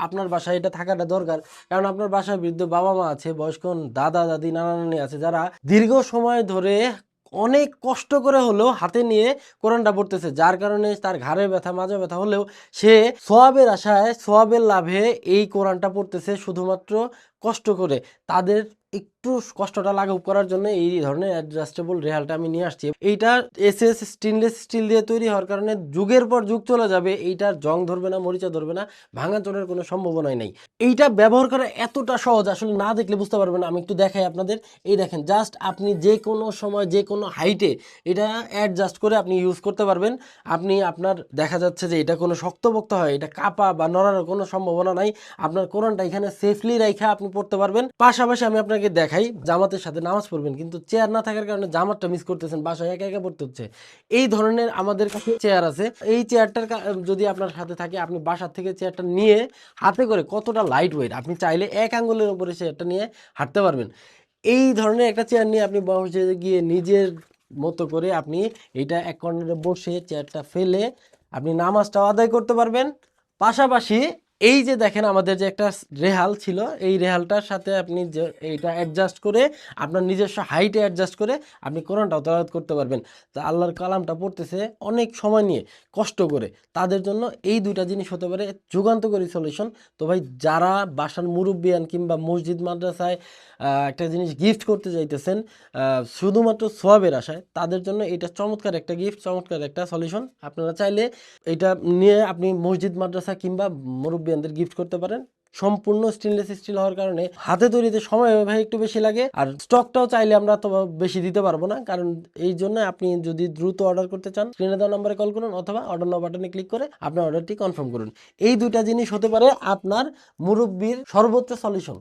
আপনার বাসায় এটা থাকাটা দরকার। কারণ আপনার বাসায় বৃদ্ধ বাবা-মা আছে, বয়স্ক দাদা-দাদি, নানা-নানি আছে যারা দীর্ঘ সময় ধরে অনেক কষ্ট করে হলেও হাতে নিয়ে কোরআনটা পড়তেছে। যার কারণে তার ঘাড়ে ব্যথা, মাজা ব্যথা হলেও সে সওয়াবের আশায়, সওয়াবের লাভে এই কোরআনটা পড়তেছে শুধুমাত্র কষ্ট করে। তাদের একটু কষ্টটা লাঘব করার জন্য এই ধরনের অ্যাডজাস্টেবল রেহালটা আমি নিয়ে আসছি। এইটা এসএস স্টেনলেস স্টিল দিয়ে তৈরি হওয়ার কারণে যুগের পর যুগ চলে যাবে। এইটার জং ধরবে না, মরিচা ধরবে না, ভাঙাচোরার কোনো সম্ভাবনাই নেই। এইটা ব্যবহার করা এতটা সহজ, আসলে না দেখলে বুঝতে পারবেন না। আমি একটু দেখাই আপনাদের। এই দেখেন, জাস্ট আপনি যে কোনো সময় যে কোনো হাইটে এটা অ্যাডজাস্ট করে আপনি ইউজ করতে পারবেন। আপনি আপনার দেখা যাচ্ছে যে এটা কোনো শক্তপোক্ত হয়, এটা কাপা বা নড়ার কোনো সম্ভাবনা নাই। আপনার কোরআনটা এখানে সেফলি রাইখা আপনি পড়তে পারবেন। পাশাপাশি আমি আপনাকে দেখাই, জামাতের সাথে নামাজ পড়বেন কিন্তু চেয়ার না থাকার কারণে জামাতটা মিস করতেছেন, বাসায় একা একা পড়তে হচ্ছে। এই ধরনের আমাদের কাছে চেয়ার আছে। এই চেয়ারটার যদি আপনার সাথে থাকে, আপনি বাসা থেকে চেয়ারটা নিয়ে হাতে করে, কতটা লাইট ওয়েট, আপনি চাইলে এক আঙ্গুলের উপরে চেয়ারটা নিয়ে হাঁটতে পারবেন। এই ধরনের একটা চেয়ার নিয়ে আপনি বসে গিয়ে নিজের মতো করে আপনি এটা এক কর্নারে বসে চেয়ারটা ফেলে আপনি নামাজটাও আদায় করতে পারবেন। পাশাপাশি এই যে দেখেন আমাদের যে একটা রেহাল ছিল, এই রেহালটার সাথে আপনি যে এইটা অ্যাডজাস্ট করে আপনার নিজস্ব হাইটে অ্যাডজাস্ট করে আপনি কোরআনটাও তেলাওয়াত করতে পারবেন। তা আল্লাহর কালামটা পড়তেছে অনেক সময় নিয়ে কষ্ট করে, তাদের জন্য এই দুইটা জিনিস হতে পারে যুগান্তকারী সলিউশন। তো ভাই, যারা বাসার মুরব্বিয়ান কিংবা মসজিদ মাদ্রাসায় একটা জিনিস গিফট করতে চাইতেছেন শুধুমাত্র সোয়াবের আশায়, তাদের জন্য এটা চমৎকার একটা গিফট, চমৎকার একটা সলিউশন। আপনারা চাইলে এটা নিয়ে আপনি মসজিদ মাদ্রাসা কিংবা মুরব্বিয়ানদের গিফট করতে পারেন। সম্পূর্ণ স্টেনলেস স্টিল হওয়ার কারণে হাতে তৈরিতে সময় ভাই একটু বেশি লাগে, আর স্টকটাও চাইলে আমরা তো বেশি দিতে পারবো না। কারণ এই জন্য আপনি যদি দ্রুত অর্ডার করতে চান, স্ক্রিনে দেওয়া নম্বরে কল করুন অথবা অর্ডার নাও বাটনে ক্লিক করে আপনার অর্ডারটি কনফার্ম করুন। এই দুইটা জিনিস হতে পারে আপনার মুরব্বির সর্বোচ্চ সলিউশন।